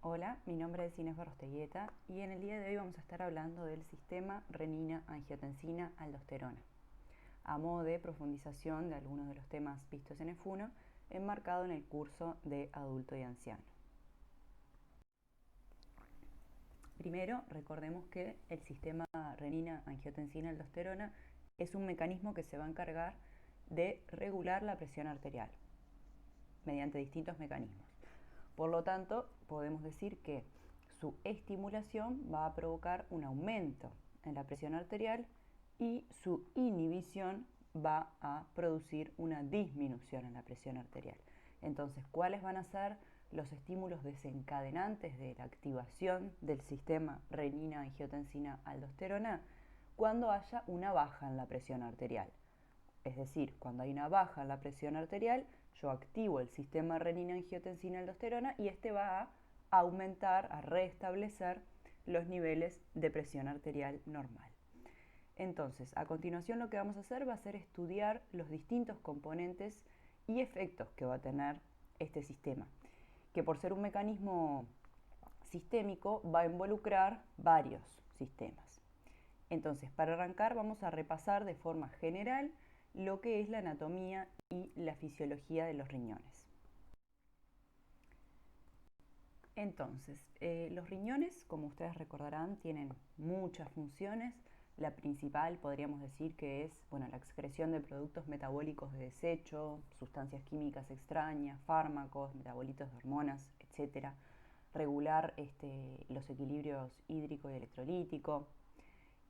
Hola, mi nombre es Inés Barrosteguieta y en el día de hoy vamos a estar hablando del sistema renina-angiotensina-aldosterona, a modo de profundización de algunos de los temas vistos en F1, enmarcado en el curso de adulto y anciano. Primero, recordemos que el sistema renina-angiotensina-aldosterona es un mecanismo que se va a encargar de regular la presión arterial mediante distintos mecanismos. Por lo tanto, podemos decir que su estimulación va a provocar un aumento en la presión arterial y su inhibición va a producir una disminución en la presión arterial. Entonces, ¿cuáles van a ser los estímulos desencadenantes de la activación del sistema renina-angiotensina-aldosterona? Cuando haya una baja en la presión arterial. Es decir, cuando hay una baja en la presión arterial, yo activo el sistema renina-angiotensina-aldosterona y este va a aumentar, a restablecer los niveles de presión arterial normal. Entonces, a continuación lo que vamos a hacer va a ser estudiar los distintos componentes y efectos que va a tener este sistema, que por ser un mecanismo sistémico va a involucrar varios sistemas. Entonces, para arrancar vamos a repasar de forma general lo que es la anatomía y la fisiología de los riñones. Entonces, los riñones, como ustedes recordarán, tienen muchas funciones. La principal podríamos decir que es la excreción de productos metabólicos de desecho, sustancias químicas extrañas, fármacos, metabolitos de hormonas, etc. Regular los equilibrios hídrico y electrolítico.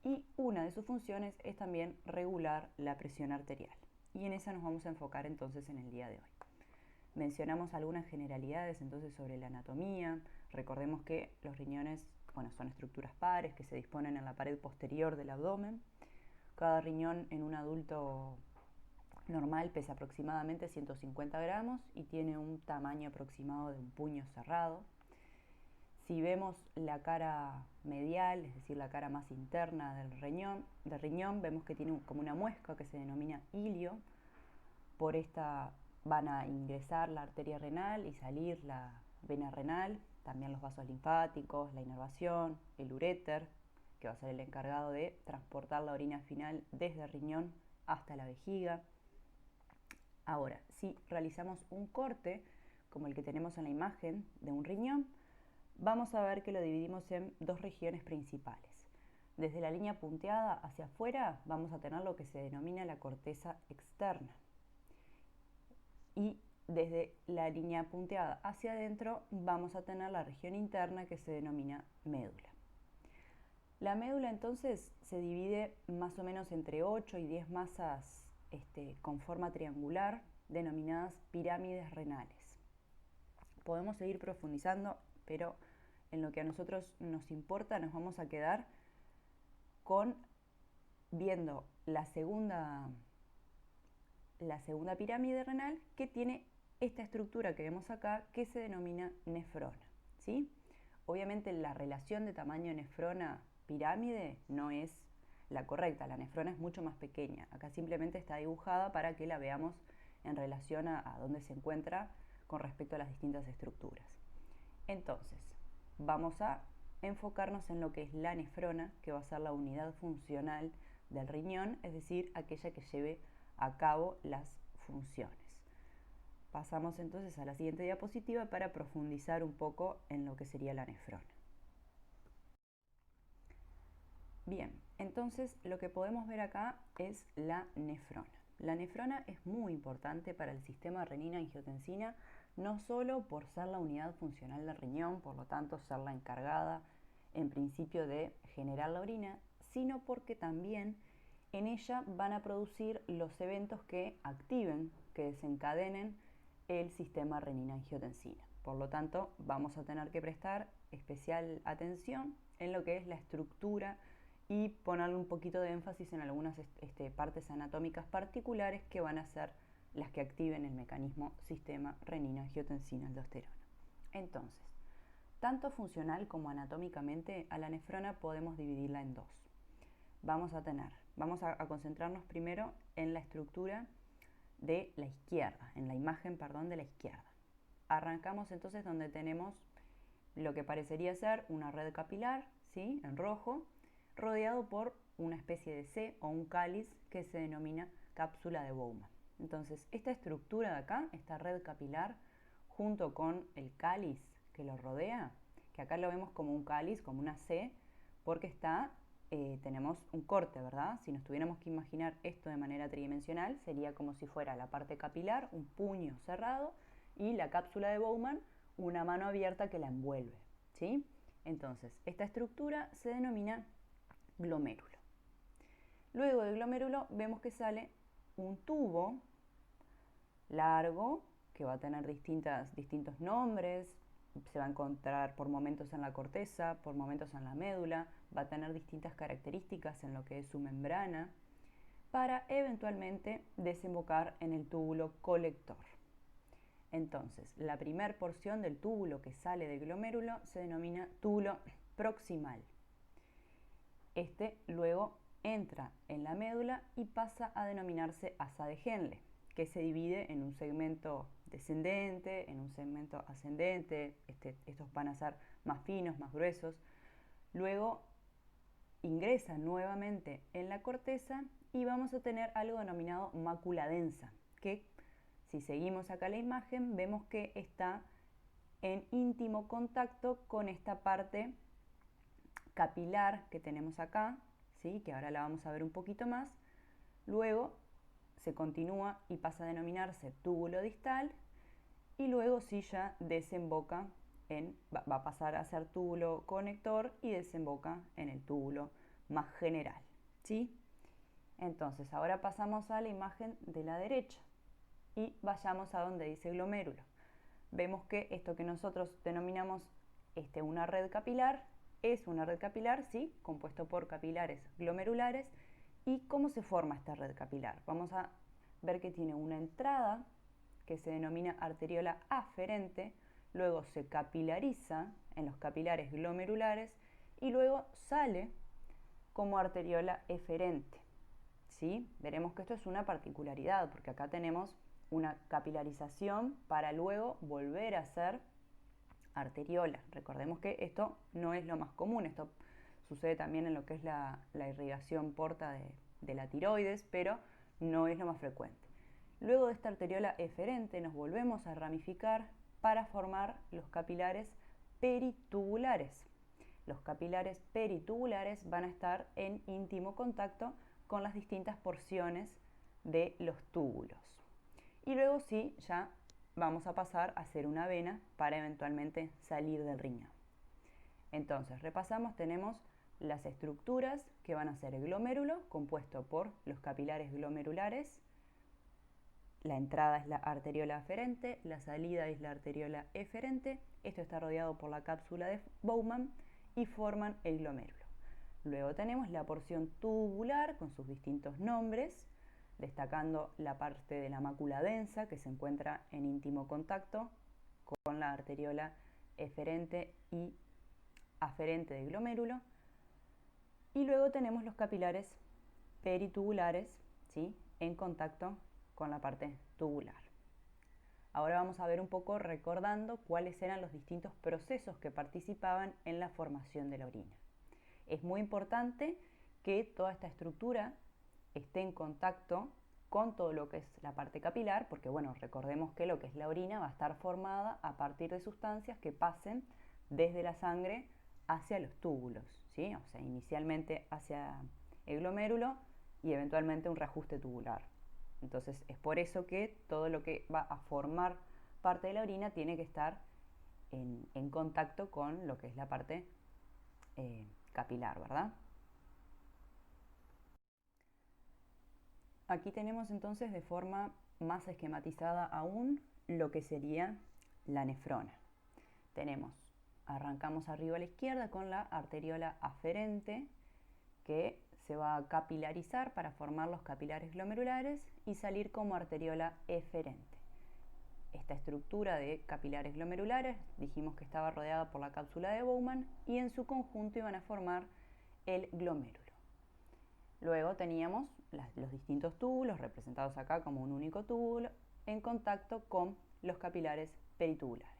Y una de sus funciones es también regular la presión arterial. Y en esa nos vamos a enfocar entonces en el día de hoy. Mencionamos algunas generalidades entonces sobre la anatomía. Recordemos que los riñones son estructuras pares que se disponen en la pared posterior del abdomen. Cada riñón en un adulto normal pesa aproximadamente 150 gramos y tiene un tamaño aproximado de un puño cerrado. Si vemos la cara medial, es decir, la cara más interna del riñón, vemos que tiene como una muesca que se denomina ilio. Por esta van a ingresar la arteria renal y salir la vena renal, también los vasos linfáticos, la inervación, el uréter, que va a ser el encargado de transportar la orina final desde el riñón hasta la vejiga. Ahora, si realizamos un corte, como el que tenemos en la imagen de un riñón, vamos a ver que lo dividimos en dos regiones principales. Desde la línea punteada hacia afuera vamos a tener lo que se denomina la corteza externa. Y desde la línea punteada hacia adentro vamos a tener la región interna que se denomina médula. La médula entonces se divide más o menos entre 8 y 10 masas con forma triangular denominadas pirámides renales. Podemos seguir profundizando, pero en lo que a nosotros nos importa nos vamos a quedar con viendo la segunda pirámide renal, que tiene esta estructura que vemos acá que se denomina nefrona, ¿sí? Obviamente la relación de tamaño nefrona-pirámide no es la correcta, la nefrona es mucho más pequeña. Acá simplemente está dibujada para que la veamos en relación a dónde se encuentra con respecto a las distintas estructuras. Entonces, vamos a enfocarnos en lo que es la nefrona, que va a ser la unidad funcional del riñón, es decir, aquella que lleve a cabo las funciones. Pasamos entonces a la siguiente diapositiva para profundizar un poco en lo que sería la nefrona. Bien, entonces lo que podemos ver acá es la nefrona. La nefrona es muy importante para el sistema renina-angiotensina, no solo por ser la unidad funcional del riñón, por lo tanto ser la encargada en principio de generar la orina, sino porque también en ella van a producir los eventos que activen, que desencadenen el sistema renina-angiotensina. Por lo tanto, vamos a tener que prestar especial atención en lo que es la estructura y ponerle un poquito de énfasis en algunas partes anatómicas particulares que van a ser las que activen el mecanismo sistema renina-angiotensina-aldosterona. Entonces, tanto funcional como anatómicamente, a la nefrona podemos dividirla en dos. Vamos a concentrarnos primero en la estructura de la izquierda, en la imagen, de la izquierda. Arrancamos entonces donde tenemos lo que parecería ser una red capilar, ¿sí? En rojo, rodeado por una especie de C o un cáliz que se denomina cápsula de Bowman. Entonces, esta estructura de acá, esta red capilar, junto con el cáliz que lo rodea, que acá lo vemos como un cáliz, como una C, porque tenemos un corte, ¿verdad? Si nos tuviéramos que imaginar esto de manera tridimensional, sería como si fuera la parte capilar, un puño cerrado, y la cápsula de Bowman, una mano abierta que la envuelve, ¿sí? Entonces, esta estructura se denomina glomérulo. Luego del glomérulo vemos que sale un tubo largo que va a tener distintos nombres, se va a encontrar por momentos en la corteza, por momentos en la médula, va a tener distintas características en lo que es su membrana, para eventualmente desembocar en el túbulo colector. Entonces, la primera porción del túbulo que sale del glomérulo se denomina túbulo proximal. Este luego entra en la médula y pasa a denominarse asa de Henle, que se divide en un segmento descendente, en un segmento ascendente. Estos van a ser más finos, más gruesos. Luego ingresa nuevamente en la corteza y vamos a tener algo denominado mácula densa, que si seguimos acá la imagen vemos que está en íntimo contacto con esta parte capilar que tenemos acá, ¿sí? Que ahora la vamos a ver un poquito más. Luego se continúa y pasa a denominarse túbulo distal y luego sí ya desemboca va a pasar a ser túbulo conector y desemboca en el túbulo más general, ¿sí? Entonces ahora pasamos a la imagen de la derecha y vayamos a donde dice glomérulo. Vemos que esto que nosotros denominamos una red capilar es una red capilar, sí, compuesto por capilares glomerulares. ¿Y cómo se forma esta red capilar? Vamos a ver que tiene una entrada que se denomina arteriola aferente, luego se capilariza en los capilares glomerulares y luego sale como arteriola eferente, ¿sí? Veremos que esto es una particularidad porque acá tenemos una capilarización para luego volver a ser arteriola. Recordemos que esto no es lo más común, esto sucede también en lo que es la irrigación porta de la tiroides, pero no es lo más frecuente. Luego de esta arteriola eferente nos volvemos a ramificar para formar los capilares peritubulares. Los capilares peritubulares van a estar en íntimo contacto con las distintas porciones de los túbulos. Y luego sí, ya vamos a pasar a hacer una vena para eventualmente salir del riñón. Entonces, repasamos, tenemos las estructuras que van a ser el glomérulo, compuesto por los capilares glomerulares. La entrada es la arteriola aferente, la salida es la arteriola eferente. Esto está rodeado por la cápsula de Bowman y forman el glomérulo. Luego tenemos la porción tubular con sus distintos nombres, destacando la parte de la mácula densa que se encuentra en íntimo contacto con la arteriola eferente y aferente del glomérulo. Y luego tenemos los capilares peritubulares, ¿sí? En contacto con la parte tubular. Ahora vamos a ver un poco recordando cuáles eran los distintos procesos que participaban en la formación de la orina. Es muy importante que toda esta estructura esté en contacto con todo lo que es la parte capilar, porque bueno, recordemos que lo que es la orina va a estar formada a partir de sustancias que pasen desde la sangre hacia los túbulos, ¿sí? O sea, inicialmente hacia el glomérulo y eventualmente un reajuste tubular. Entonces es por eso que todo lo que va a formar parte de la orina tiene que estar en contacto con lo que es la parte capilar, ¿verdad? Aquí tenemos entonces de forma más esquematizada aún lo que sería la nefrona. Arrancamos arriba a la izquierda con la arteriola aferente que se va a capilarizar para formar los capilares glomerulares y salir como arteriola eferente. Esta estructura de capilares glomerulares dijimos que estaba rodeada por la cápsula de Bowman y en su conjunto iban a formar el glomérulo. Luego teníamos los distintos túbulos representados acá como un único túbulo en contacto con los capilares peritubulares.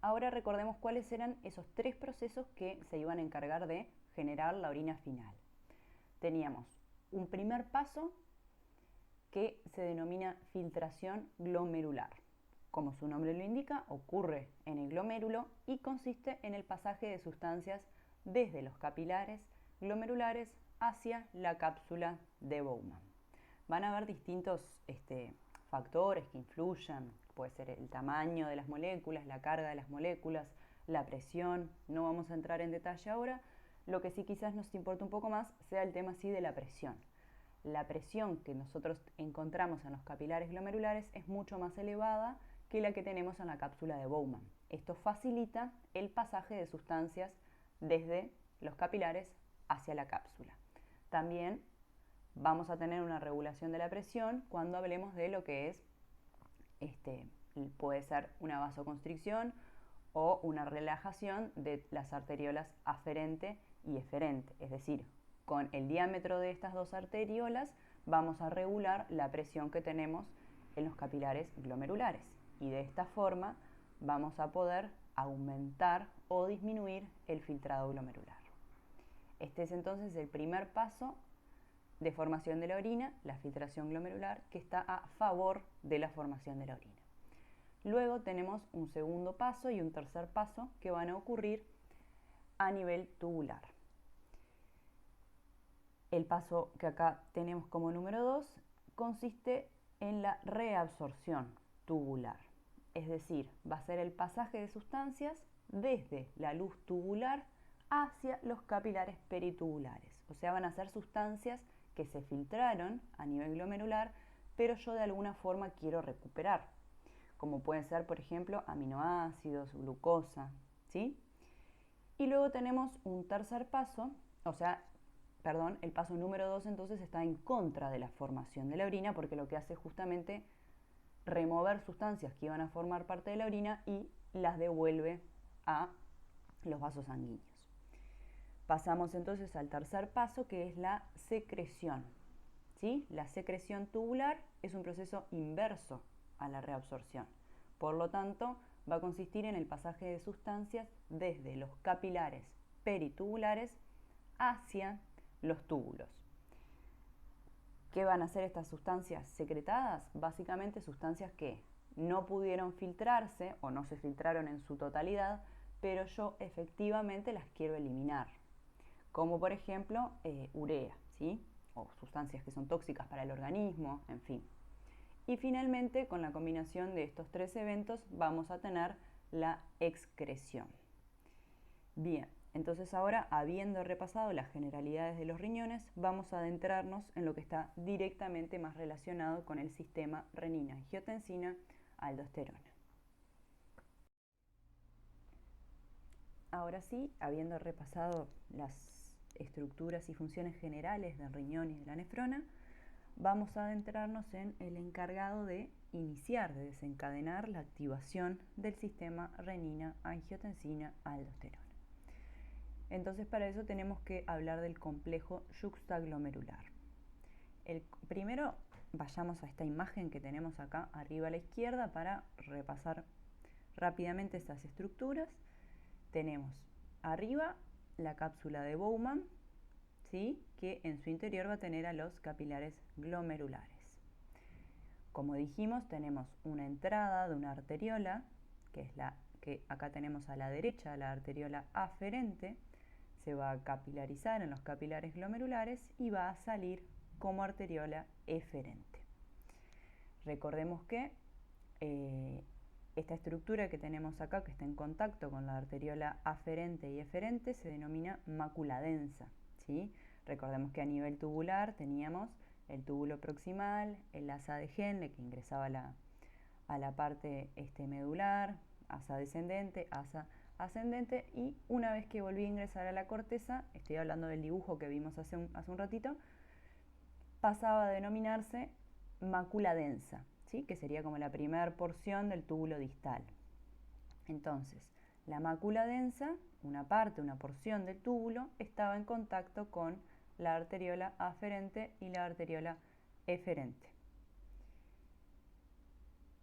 Ahora recordemos cuáles eran esos tres procesos que se iban a encargar de generar la orina final. Teníamos un primer paso que se denomina filtración glomerular. Como su nombre lo indica, ocurre en el glomérulo y consiste en el pasaje de sustancias desde los capilares glomerulares hacia la cápsula de Bowman. Van a haber distintos factores que influyan, puede ser el tamaño de las moléculas, la carga de las moléculas, la presión, no vamos a entrar en detalle ahora. Lo que sí quizás nos importa un poco más sea el tema sí de la presión. La presión que nosotros encontramos en los capilares glomerulares es mucho más elevada que la que tenemos en la cápsula de Bowman. Esto facilita el pasaje de sustancias desde los capilares hacia la cápsula. También vamos a tener una regulación de la presión cuando hablemos de lo que es, puede ser una vasoconstricción o una relajación de las arteriolas aferente y eferente, es decir, con el diámetro de estas dos arteriolas vamos a regular la presión que tenemos en los capilares glomerulares y de esta forma vamos a poder aumentar o disminuir el filtrado glomerular. Este es entonces el primer paso de formación de la orina, la filtración glomerular, que está a favor de la formación de la orina. Luego tenemos un segundo paso y un tercer paso que van a ocurrir a nivel tubular. El paso que acá tenemos como número 2 consiste en la reabsorción tubular. Es decir, va a ser el pasaje de sustancias desde la luz tubular hacia los capilares peritubulares. O sea, van a ser sustancias que se filtraron a nivel glomerular, pero yo de alguna forma quiero recuperar, como pueden ser, por ejemplo, aminoácidos, glucosa, ¿sí? Y luego tenemos un tercer paso, el paso número 2 entonces está en contra de la formación de la orina porque lo que hace es justamente remover sustancias que iban a formar parte de la orina y las devuelve a los vasos sanguíneos. Pasamos entonces al tercer paso, que es la secreción, ¿sí? La secreción tubular es un proceso inverso a la reabsorción. Por lo tanto, va a consistir en el pasaje de sustancias desde los capilares peritubulares hacia los túbulos. ¿Qué van a hacer estas sustancias secretadas? Básicamente sustancias que no pudieron filtrarse o no se filtraron en su totalidad, pero yo efectivamente las quiero eliminar, como por ejemplo urea, ¿sí? O sustancias que son tóxicas para el organismo, en fin. Y finalmente, con la combinación de estos tres eventos, vamos a tener la excreción. Bien, entonces ahora, habiendo repasado las generalidades de los riñones, vamos a adentrarnos en lo que está directamente más relacionado con el sistema renina-angiotensina-aldosterona. Ahora sí, habiendo repasado las estructuras y funciones generales del riñón y de la nefrona, vamos a adentrarnos en el encargado de iniciar, de desencadenar la activación del sistema renina-angiotensina-aldosterona. Entonces, para eso tenemos que hablar del complejo yuxtaglomerular. Primero, vayamos a esta imagen que tenemos acá arriba a la izquierda para repasar rápidamente estas estructuras. Tenemos arriba la cápsula de Bowman, ¿sí? Que en su interior va a tener a los capilares glomerulares. Como dijimos, tenemos una entrada de una arteriola, que es la que acá tenemos a la derecha, la arteriola aferente, se va a capilarizar en los capilares glomerulares y va a salir como arteriola eferente. Recordemos que esta estructura que tenemos acá, que está en contacto con la arteriola aferente y eferente, se denomina mácula densa, ¿sí? Recordemos que a nivel tubular teníamos el túbulo proximal, el asa de Henle que ingresaba a la parte medular, asa descendente, asa ascendente, y una vez que volví a ingresar a la corteza, estoy hablando del dibujo que vimos hace un ratito, pasaba a denominarse mácula densa, ¿sí? Que sería como la primera porción del túbulo distal. Entonces, la mácula densa, una porción del túbulo, estaba en contacto con la arteriola aferente y la arteriola eferente.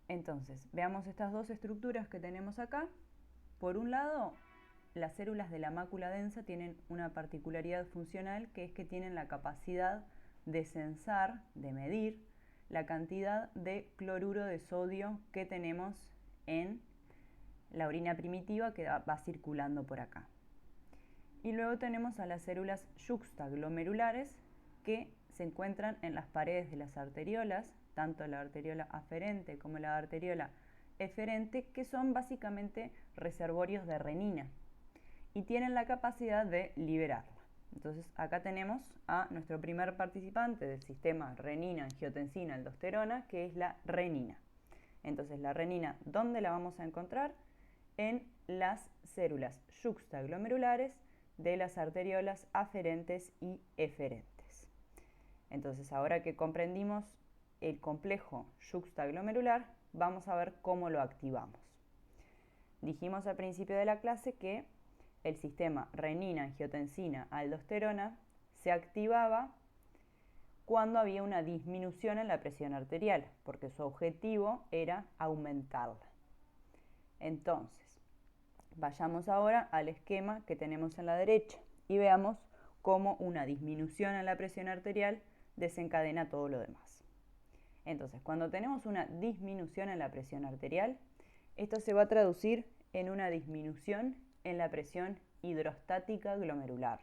Entonces, veamos estas dos estructuras que tenemos acá. Por un lado, las células de la mácula densa tienen una particularidad funcional, que es que tienen la capacidad de censar, de medir, la cantidad de cloruro de sodio que tenemos en la orina primitiva que va circulando por acá. Y luego tenemos a las células yuxtaglomerulares, que se encuentran en las paredes de las arteriolas, tanto la arteriola aferente como la arteriola eferente, que son básicamente reservorios de renina y tienen la capacidad de liberarla. Entonces acá tenemos a nuestro primer participante del sistema renina-angiotensina-aldosterona, que es la renina. Entonces la renina, ¿dónde la vamos a encontrar? En las células yuxtaglomerulares de las arteriolas aferentes y eferentes. Entonces ahora que comprendimos el complejo yuxtaglomerular, vamos a ver cómo lo activamos. Dijimos al principio de la clase que el sistema renina-angiotensina-aldosterona se activaba cuando había una disminución en la presión arterial, porque su objetivo era aumentarla. Entonces, vayamos ahora al esquema que tenemos en la derecha y veamos cómo una disminución en la presión arterial desencadena todo lo demás. Entonces, cuando tenemos una disminución en la presión arterial, esto se va a traducir en una disminución en la presión hidrostática glomerular.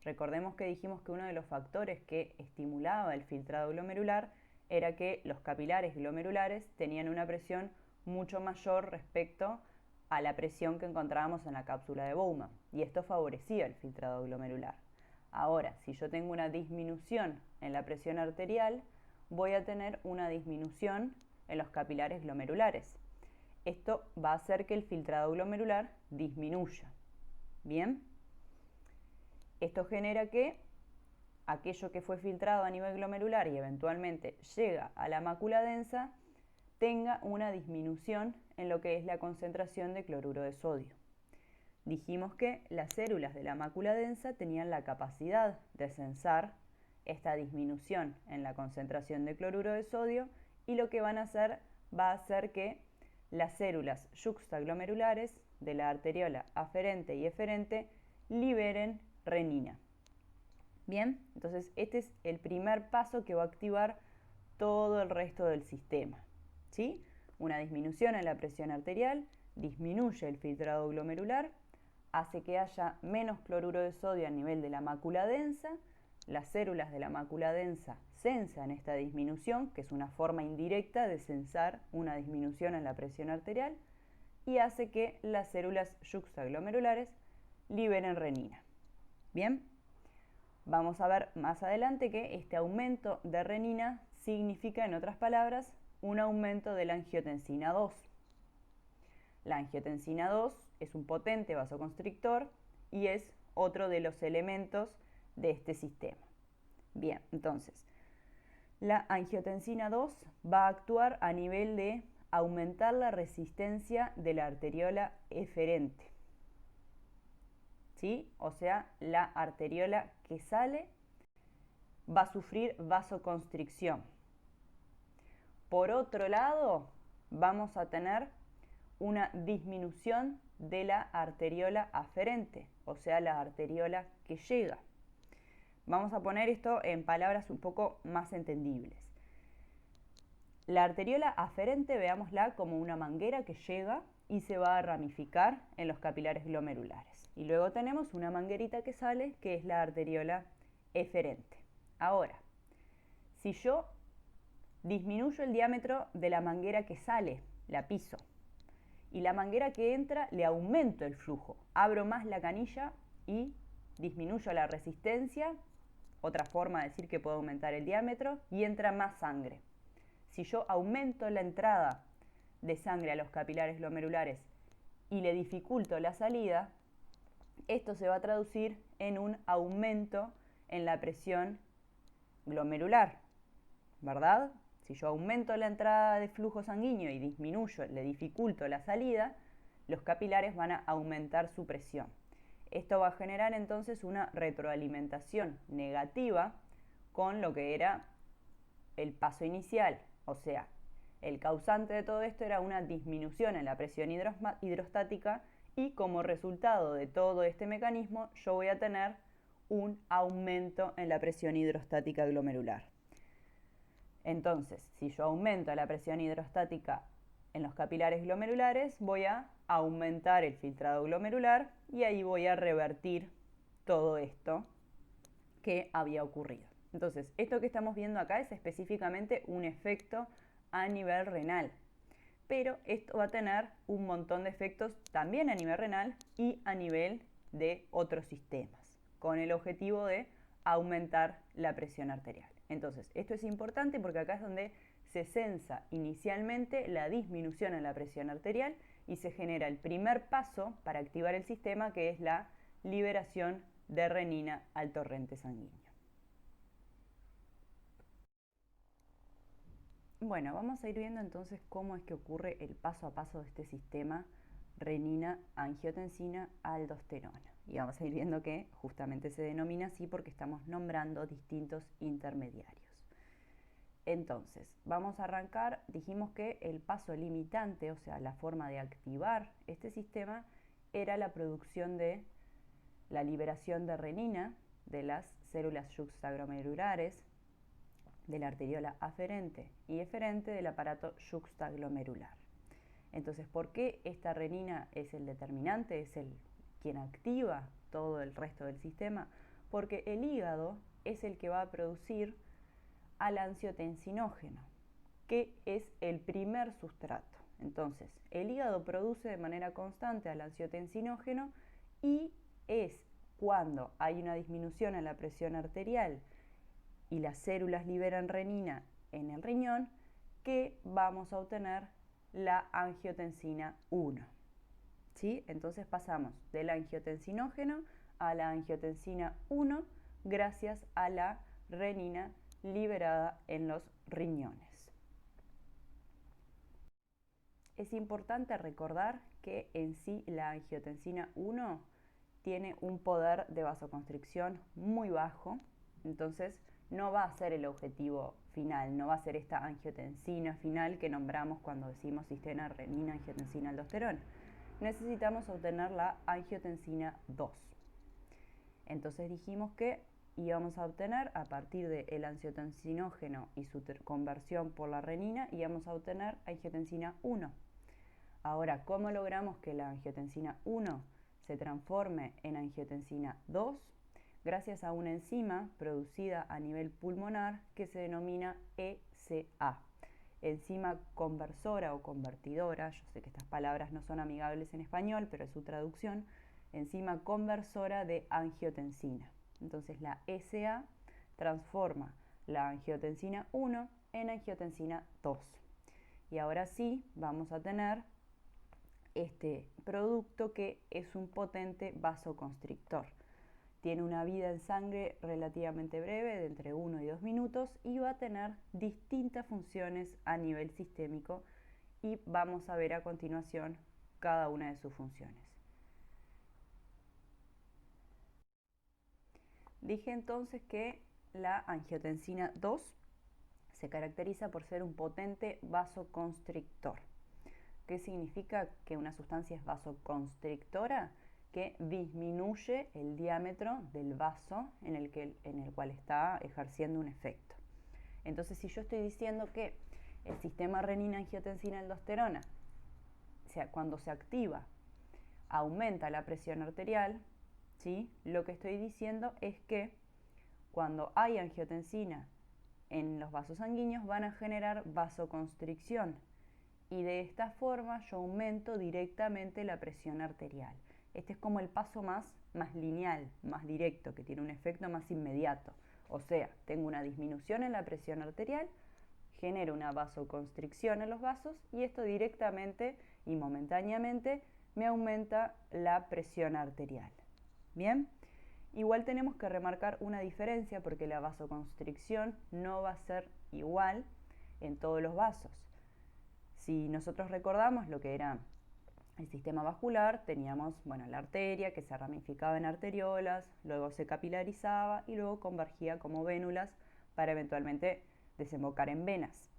Recordemos que dijimos que uno de los factores que estimulaba el filtrado glomerular era que los capilares glomerulares tenían una presión mucho mayor respecto a la presión que encontrábamos en la cápsula de Bowman, y esto favorecía el filtrado glomerular. Ahora, si yo tengo una disminución en la presión arterial, voy a tener una disminución en los capilares glomerulares. Esto va a hacer que el filtrado glomerular disminuya. ¿Bien? Esto genera que aquello que fue filtrado a nivel glomerular y eventualmente llega a la mácula densa tenga una disminución en lo que es la concentración de cloruro de sodio. Dijimos que las células de la mácula densa tenían la capacidad de censar esta disminución en la concentración de cloruro de sodio, y lo que van a hacer va a hacer que las células yuxtaglomerulares de la arteriola aferente y eferente liberen renina. Bien, entonces este es el primer paso que va a activar todo el resto del sistema. ¿Sí? Una disminución en la presión arterial disminuye el filtrado glomerular, hace que haya menos cloruro de sodio a nivel de la mácula densa. Las células de la mácula densa censan esta disminución, que es una forma indirecta de censar una disminución en la presión arterial, y hace que las células yuxtaglomerulares liberen renina. Bien, vamos a ver más adelante que este aumento de renina significa, en otras palabras, un aumento de la angiotensina 2. La angiotensina 2 es un potente vasoconstrictor y es otro de los elementos de este sistema. Bien, entonces, la angiotensina 2 va a actuar a nivel de aumentar la resistencia de la arteriola eferente. ¿Sí? O sea, la arteriola que sale va a sufrir vasoconstricción. Por otro lado, vamos a tener una disminución de la arteriola aferente, o sea, la arteriola que llega. Vamos a poner esto en palabras un poco más entendibles. La arteriola aferente, veámosla como una manguera que llega y se va a ramificar en los capilares glomerulares. Y luego tenemos una manguerita que sale, que es la arteriola eferente. Ahora, si yo disminuyo el diámetro de la manguera que sale, la piso, y la manguera que entra le aumento el flujo, abro más la canilla y disminuyo la resistencia, otra forma de decir que puedo aumentar el diámetro, y entra más sangre. Si yo aumento la entrada de sangre a los capilares glomerulares y le dificulto la salida, esto se va a traducir en un aumento en la presión glomerular, ¿verdad? Si yo aumento la entrada de flujo sanguíneo y disminuyo, le dificulto la salida, los capilares van a aumentar su presión. Esto va a generar entonces una retroalimentación negativa con lo que era el paso inicial. O sea, el causante de todo esto era una disminución en la presión hidrostática y como resultado de todo este mecanismo yo voy a tener un aumento en la presión hidrostática glomerular. Entonces, si yo aumento la presión hidrostática en los capilares glomerulares, voy a aumentar el filtrado glomerular y ahí voy a revertir todo esto que había ocurrido. Entonces, esto que estamos viendo acá es específicamente un efecto a nivel renal, pero esto va a tener un montón de efectos también a nivel renal y a nivel de otros sistemas, con el objetivo de aumentar la presión arterial. Entonces, esto es importante porque acá es donde se censa inicialmente la disminución en la presión arterial y se genera el primer paso para activar el sistema, que es la liberación de renina al torrente sanguíneo. Bueno, vamos a ir viendo entonces cómo es que ocurre el paso a paso de este sistema renina-angiotensina-aldosterona. Y vamos a ir viendo que justamente se denomina así porque estamos nombrando distintos intermediarios. Entonces, vamos a arrancar, dijimos que el paso limitante, o sea, la forma de activar este sistema, era la producción de la liberación de renina de las células yuxtaglomerulares, de la arteriola aferente y eferente del aparato yuxtaglomerular. Entonces, ¿por qué esta renina es el determinante, es quien activa todo el resto del sistema? Porque el hígado es el que va a producir al angiotensinógeno, que es el primer sustrato. Entonces, el hígado produce de manera constante al angiotensinógeno y es cuando hay una disminución en la presión arterial y las células liberan renina en el riñón que vamos a obtener la angiotensina 1. ¿Sí? Entonces pasamos del angiotensinógeno a la angiotensina 1 gracias a la renina liberada en los riñones. Es importante recordar que en sí la angiotensina 1 tiene un poder de vasoconstricción muy bajo, entonces no va a ser el objetivo final, no va a ser esta angiotensina final que nombramos cuando decimos sistema renina, angiotensina, aldosterona. Necesitamos obtener la angiotensina 2. Entonces dijimos que íbamos a obtener a partir del angiotensinógeno y su conversión por la renina, íbamos a obtener angiotensina 1. Ahora, ¿cómo logramos que la angiotensina 1 se transforme en angiotensina 2? Gracias a una enzima producida a nivel pulmonar que se denomina ECA, enzima conversora o convertidora. Yo sé que estas palabras no son amigables en español, pero es su traducción, enzima conversora de angiotensina. Entonces la ECA transforma la angiotensina 1 en angiotensina 2. Y ahora sí vamos a tener este producto que es un potente vasoconstrictor. Tiene una vida en sangre relativamente breve, de entre 1 y 2 minutos, y va a tener distintas funciones a nivel sistémico y vamos a ver a continuación cada una de sus funciones. Dije entonces que la angiotensina 2 se caracteriza por ser un potente vasoconstrictor. ¿Qué significa que una sustancia es vasoconstrictora? Que disminuye el diámetro del vaso en el cual está ejerciendo un efecto. Entonces, si yo estoy diciendo que el sistema renina-angiotensina-aldosterona, cuando se activa, aumenta la presión arterial, ¿sí? Lo que estoy diciendo es que cuando hay angiotensina en los vasos sanguíneos van a generar vasoconstricción y de esta forma yo aumento directamente la presión arterial. Este es como el paso más lineal, más directo, que tiene un efecto más inmediato. O sea, tengo una disminución en la presión arterial, genero una vasoconstricción en los vasos y esto directamente y momentáneamente me aumenta la presión arterial. ¿Bien? Igual tenemos que remarcar una diferencia porque la vasoconstricción no va a ser igual en todos los vasos. Si nosotros recordamos lo que era el sistema vascular, teníamos la arteria que se ramificaba en arteriolas, luego se capilarizaba y luego convergía como vénulas para eventualmente desembocar en venas.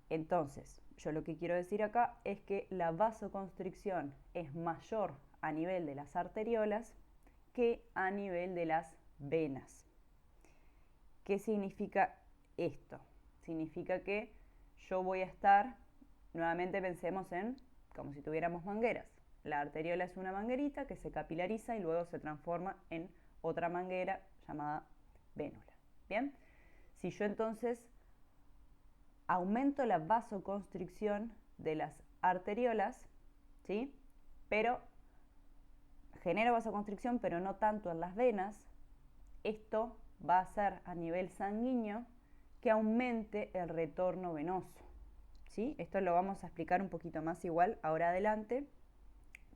Entonces, yo lo que quiero decir acá es que la vasoconstricción es mayor a nivel de las arteriolas que a nivel de las venas. ¿Qué significa esto? Significa que yo voy a estar, nuevamente pensemos en como si tuviéramos mangueras. La arteriola es una manguerita que se capilariza y luego se transforma en otra manguera llamada vénula. ¿Bien? Si yo entonces aumento la vasoconstricción de las arteriolas, ¿sí? Pero genero vasoconstricción, pero no tanto en las venas, esto va a hacer a nivel sanguíneo que aumente el retorno venoso. ¿Sí? Esto lo vamos a explicar un poquito más igual ahora adelante,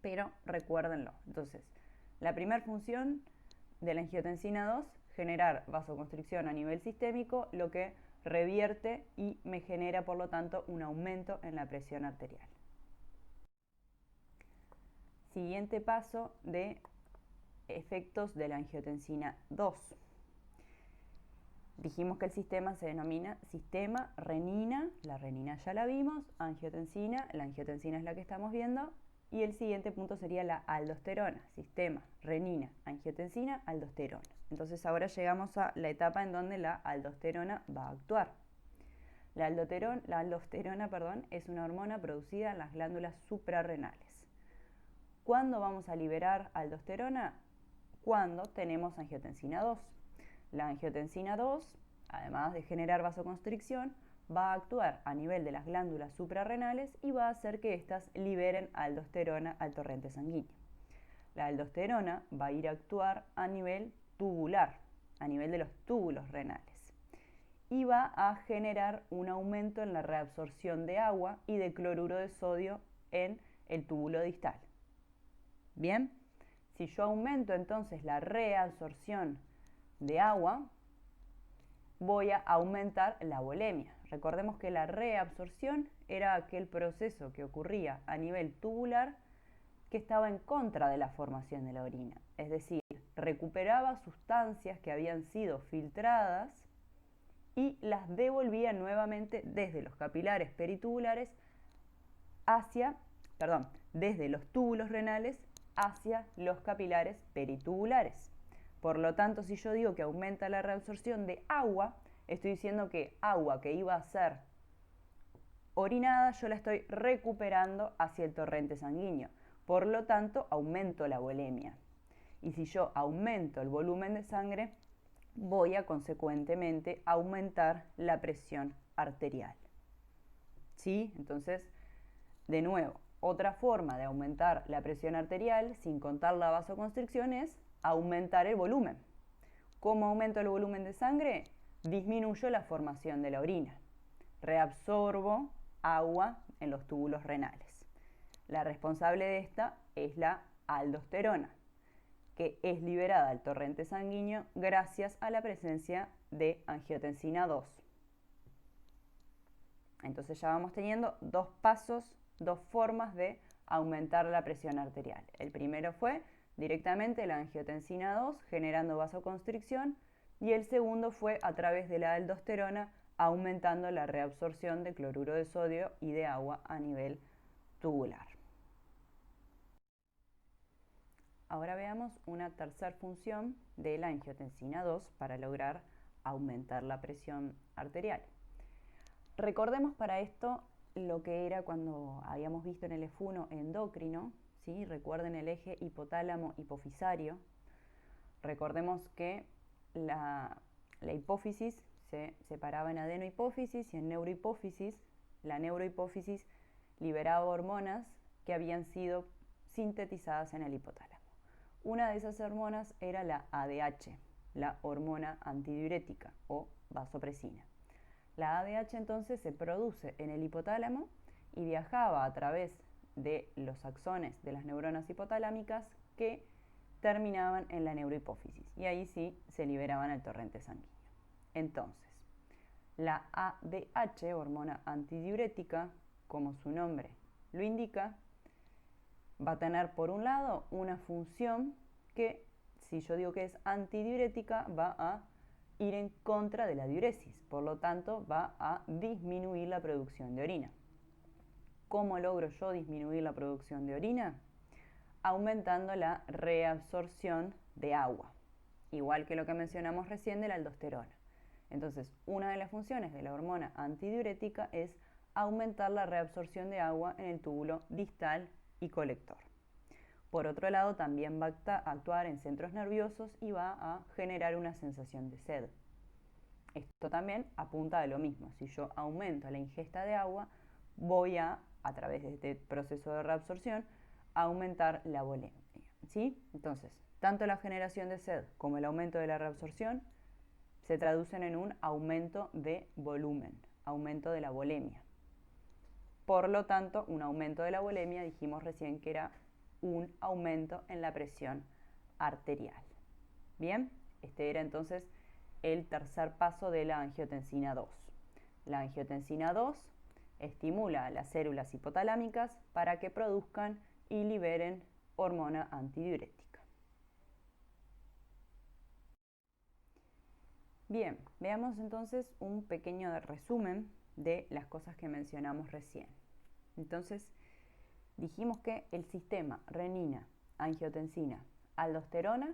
pero recuérdenlo. Entonces, la primera función de la angiotensina 2, generar vasoconstricción a nivel sistémico, lo que revierte y me genera, por lo tanto, un aumento en la presión arterial. Siguiente paso de efectos de la angiotensina 2. Dijimos que el sistema se denomina sistema renina, la renina ya la vimos, angiotensina, la angiotensina es la que estamos viendo, y el siguiente punto sería la aldosterona, sistema renina, angiotensina, aldosterona. Entonces ahora llegamos a la etapa en donde la aldosterona va a actuar. La aldosterona, es una hormona producida en las glándulas suprarrenales. ¿Cuándo vamos a liberar aldosterona? Cuando tenemos angiotensina 2. La angiotensina 2, además de generar vasoconstricción, va a actuar a nivel de las glándulas suprarrenales y va a hacer que éstas liberen aldosterona al torrente sanguíneo. La aldosterona va a ir a actuar a nivel tubular, a nivel de los túbulos renales, y va a generar un aumento en la reabsorción de agua y de cloruro de sodio en el túbulo distal. Bien, si yo aumento entonces la reabsorción de agua, voy a aumentar la volemia. Recordemos que la reabsorción era aquel proceso que ocurría a nivel tubular que estaba en contra de la formación de la orina. Es decir, recuperaba sustancias que habían sido filtradas y las devolvía nuevamente desde los capilares peritubulares desde los túbulos renales hacia los capilares peritubulares. Por lo tanto, si yo digo que aumenta la reabsorción de agua, estoy diciendo que agua que iba a ser orinada, yo la estoy recuperando hacia el torrente sanguíneo. Por lo tanto, aumento la volemia. Y si yo aumento el volumen de sangre, voy a consecuentemente aumentar la presión arterial. ¿Sí? Entonces, de nuevo, otra forma de aumentar la presión arterial, sin contar la vasoconstricción, es aumentar el volumen. ¿Cómo aumento el volumen de sangre? Disminuyo la formación de la orina. Reabsorbo agua en los túbulos renales. La responsable de esta es la aldosterona, que es liberada al torrente sanguíneo gracias a la presencia de angiotensina 2. Entonces ya vamos teniendo dos pasos, dos formas de aumentar la presión arterial. El primero fue directamente la angiotensina 2 generando vasoconstricción y el segundo fue a través de la aldosterona aumentando la reabsorción de cloruro de sodio y de agua a nivel tubular. Ahora veamos una tercera función de la angiotensina 2 para lograr aumentar la presión arterial. Recordemos para esto lo que era cuando habíamos visto en el F1 endocrino, ¿sí? Recuerden el eje hipotálamo-hipofisario. Recordemos que la hipófisis se separaba en adenohipófisis y en neurohipófisis. La neurohipófisis liberaba hormonas que habían sido sintetizadas en el hipotálamo. Una de esas hormonas era la ADH, la hormona antidiurética o vasopresina. La ADH entonces se produce en el hipotálamo y viajaba a través de los axones de las neuronas hipotalámicas que terminaban en la neurohipófisis y ahí sí se liberaban al torrente sanguíneo. Entonces, la ADH, hormona antidiurética, como su nombre lo indica, va a tener por un lado una función que, si yo digo que es antidiurética, va a ir en contra de la diuresis, por lo tanto va a disminuir la producción de orina. ¿Cómo logro yo disminuir la producción de orina? Aumentando la reabsorción de agua, igual que lo que mencionamos recién de la aldosterona. Entonces, una de las funciones de la hormona antidiurética es aumentar la reabsorción de agua en el túbulo distal y colector. Por otro lado, también va a actuar en centros nerviosos y va a generar una sensación de sed. Esto también apunta a lo mismo. Si yo aumento la ingesta de agua, voy a través de este proceso de reabsorción, aumentar la volemia. ¿Sí? Entonces, tanto la generación de sed como el aumento de la reabsorción se traducen en un aumento de volumen, aumento de la volemia. Por lo tanto, un aumento de la volemia, dijimos recién que era un aumento en la presión arterial. Bien, este era entonces el tercer paso de la angiotensina 2. La angiotensina 2 estimula a las células hipotalámicas para que produzcan y liberen hormona antidiurética. Bien, veamos entonces un pequeño resumen de las cosas que mencionamos recién. Entonces, dijimos que el sistema renina, angiotensina, aldosterona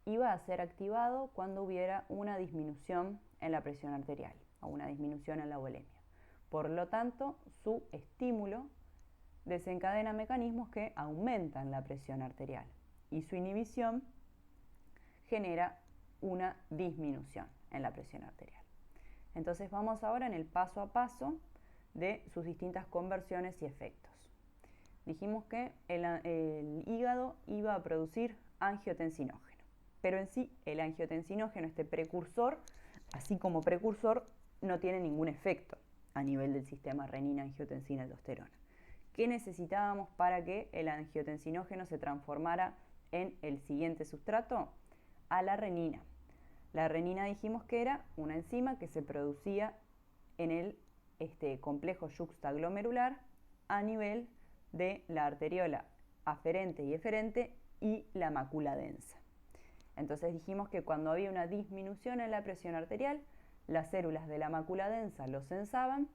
iba a ser activado cuando hubiera una disminución en la presión arterial o una disminución en la volemia. Por lo tanto, su estímulo desencadena mecanismos que aumentan la presión arterial y su inhibición genera una disminución en la presión arterial. Entonces vamos ahora en el paso a paso de sus distintas conversiones y efectos. Dijimos que el hígado iba a producir angiotensinógeno, pero en sí el angiotensinógeno, este precursor, así como precursor, no tiene ningún efecto a nivel del sistema renina-angiotensina-aldosterona. ¿Qué necesitábamos para que el angiotensinógeno se transformara en el siguiente sustrato? A la renina. La renina dijimos que era una enzima que se producía en el complejo yuxtaglomerular a nivel de la arteriola aferente y eferente y la mácula densa. Entonces dijimos que cuando había una disminución en la presión arterial, las células de la mácula densa lo sensaban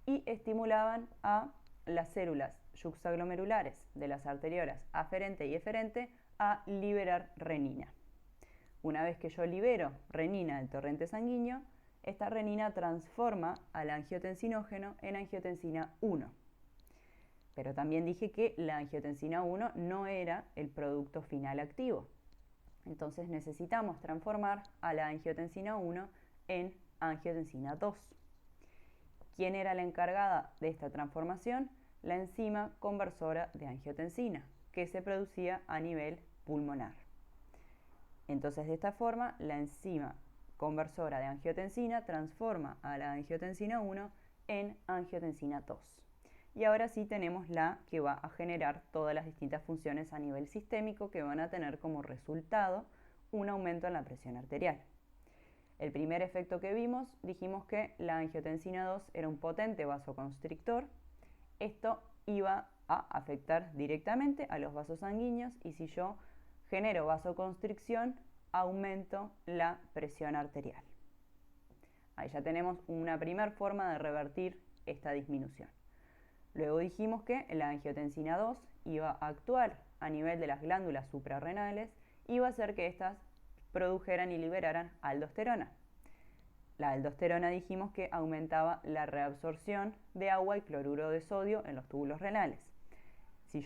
y estimulaban a las células yuxtaglomerulares de las arteriolas aferente y eferente a liberar renina. Una vez que yo libero renina del torrente sanguíneo, esta renina transforma al angiotensinógeno en angiotensina 1. Pero también dije que la angiotensina 1 no era el producto final activo. Entonces necesitamos transformar a la angiotensina 1 en angiotensina 2. ¿Quién era la encargada de esta transformación? La enzima conversora de angiotensina, que se producía a nivel pulmonar. Entonces, de esta forma, la enzima conversora de angiotensina transforma a la angiotensina 1 en angiotensina 2. Y ahora sí tenemos la que va a generar todas las distintas funciones a nivel sistémico que van a tener como resultado un aumento en la presión arterial. El primer efecto que vimos, dijimos que la angiotensina 2 era un potente vasoconstrictor. Esto iba a afectar directamente a los vasos sanguíneos y si yo genero vasoconstricción, aumento la presión arterial. Ahí ya tenemos una primera forma de revertir esta disminución. Luego dijimos que la angiotensina 2 iba a actuar a nivel de las glándulas suprarrenales y iba a hacer que éstas produjeran y liberaran aldosterona. La aldosterona dijimos que aumentaba la reabsorción de agua y cloruro de sodio en los túbulos renales. Si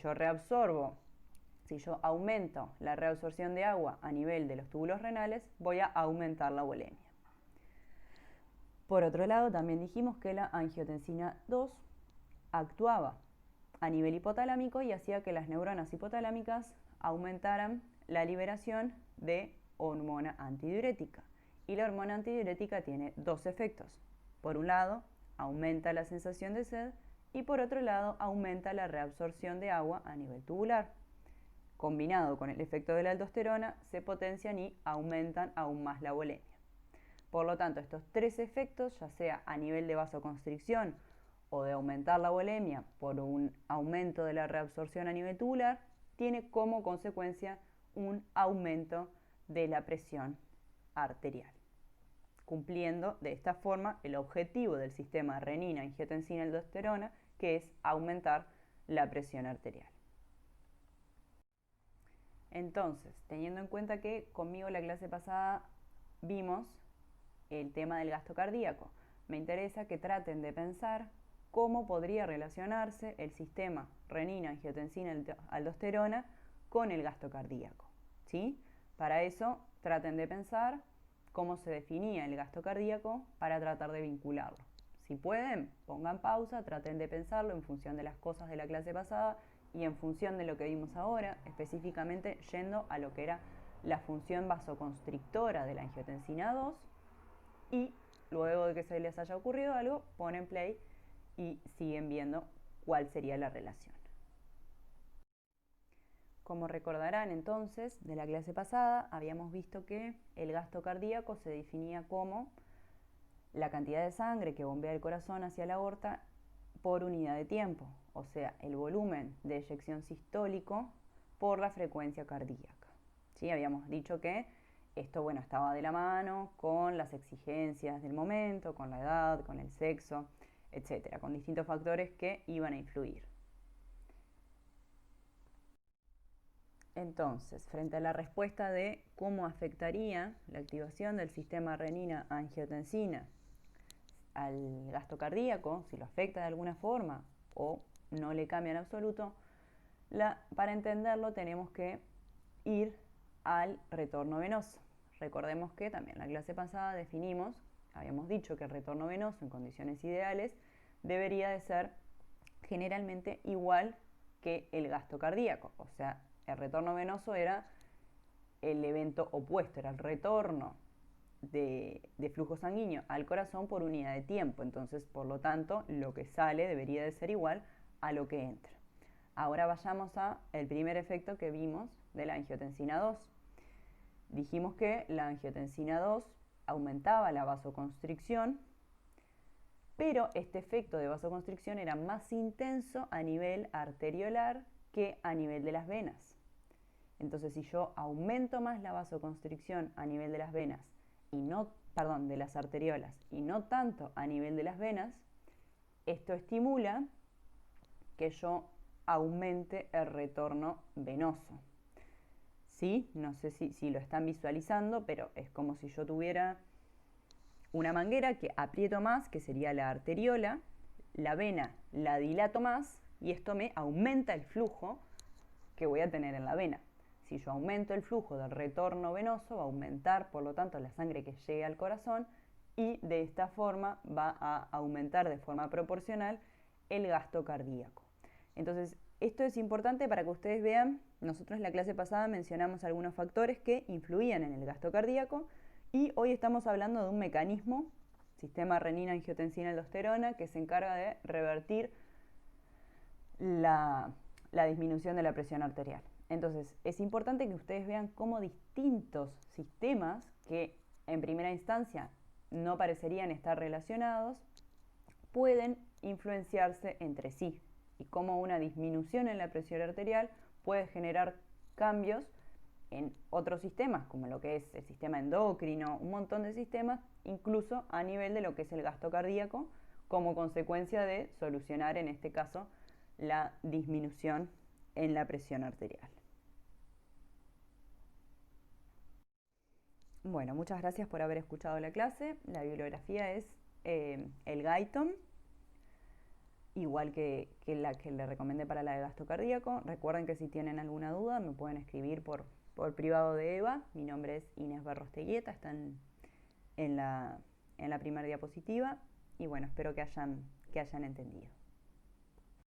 yo aumento la reabsorción de agua a nivel de los túbulos renales, voy a aumentar la volemia. Por otro lado, también dijimos que la angiotensina 2 actuaba a nivel hipotalámico y hacía que las neuronas hipotalámicas aumentaran la liberación de hormona antidiurética. Y la hormona antidiurética tiene dos efectos. Por un lado, aumenta la sensación de sed y por otro lado, aumenta la reabsorción de agua a nivel tubular. Combinado con el efecto de la aldosterona, se potencian y aumentan aún más la volemia. Por lo tanto, estos tres efectos, ya sea a nivel de vasoconstricción o de aumentar la volemia por un aumento de la reabsorción a nivel tubular, tiene como consecuencia un aumento de la presión arterial, cumpliendo de esta forma el objetivo del sistema renina-angiotensina-aldosterona, que es aumentar la presión arterial. Entonces, teniendo en cuenta que conmigo la clase pasada vimos el tema del gasto cardíaco, me interesa que traten de pensar cómo podría relacionarse el sistema renina, angiotensina, aldosterona con el gasto cardíaco, ¿sí? Para eso, traten de pensar cómo se definía el gasto cardíaco para tratar de vincularlo. Si pueden, pongan pausa, traten de pensarlo en función de las cosas de la clase pasada y en función de lo que vimos ahora, específicamente yendo a lo que era la función vasoconstrictora de la angiotensina 2, y luego de que se les haya ocurrido algo, ponen play y siguen viendo cuál sería la relación. Como recordarán entonces, de la clase pasada habíamos visto que el gasto cardíaco se definía como la cantidad de sangre que bombea el corazón hacia la aorta por unidad de tiempo, o sea, el volumen de eyección sistólico por la frecuencia cardíaca. ¿Sí? Habíamos dicho que esto, bueno, estaba de la mano con las exigencias del momento, con la edad, con el sexo, etcétera, con distintos factores que iban a influir. Entonces, frente a la respuesta de cómo afectaría la activación del sistema renina-angiotensina al gasto cardíaco, si lo afecta de alguna forma o no le cambia en absoluto, para entenderlo tenemos que ir al retorno venoso. Recordemos que también en la clase pasada habíamos dicho que el retorno venoso en condiciones ideales debería de ser generalmente igual que el gasto cardíaco. O sea, el retorno venoso era el evento opuesto, era el retorno de flujo sanguíneo al corazón por unidad de tiempo. Entonces, por lo tanto, lo que sale debería de ser igual a lo que entra. Ahora vayamos al primer efecto que vimos de la angiotensina 2. Dijimos que la angiotensina 2 aumentaba la vasoconstricción, pero este efecto de vasoconstricción era más intenso a nivel arteriolar que a nivel de las venas. Entonces, si yo aumento más la vasoconstricción a nivel de las venas de las arteriolas y no tanto a nivel de las venas, esto estimula que yo aumente el retorno venoso. ¿Sí? No sé si lo están visualizando, pero es como si yo tuviera una manguera que aprieto más, que sería la arteriola, la vena la dilato más y esto me aumenta el flujo que voy a tener en la vena. Si yo aumento el flujo del retorno venoso, va a aumentar, por lo tanto, la sangre que llegue al corazón y de esta forma va a aumentar de forma proporcional el gasto cardíaco. Entonces, esto es importante para que ustedes vean, nosotros en la clase pasada mencionamos algunos factores que influían en el gasto cardíaco y hoy estamos hablando de un mecanismo, sistema renina-angiotensina-aldosterona, que se encarga de revertir la disminución de la presión arterial. Entonces, es importante que ustedes vean cómo distintos sistemas que en primera instancia no parecerían estar relacionados pueden influenciarse entre sí y cómo una disminución en la presión arterial puede generar cambios en otros sistemas, como lo que es el sistema endocrino, un montón de sistemas, incluso a nivel de lo que es el gasto cardíaco, como consecuencia de solucionar, en este caso, la disminución en la presión arterial. Bueno, muchas gracias por haber escuchado la clase. La bibliografía es el Guyton, igual que la que le recomendé para la de gasto cardíaco. Recuerden que si tienen alguna duda me pueden escribir por privado de Eva. Mi nombre es Inés Barrosteguieta, está en la primera diapositiva. Y bueno, espero que hayan entendido.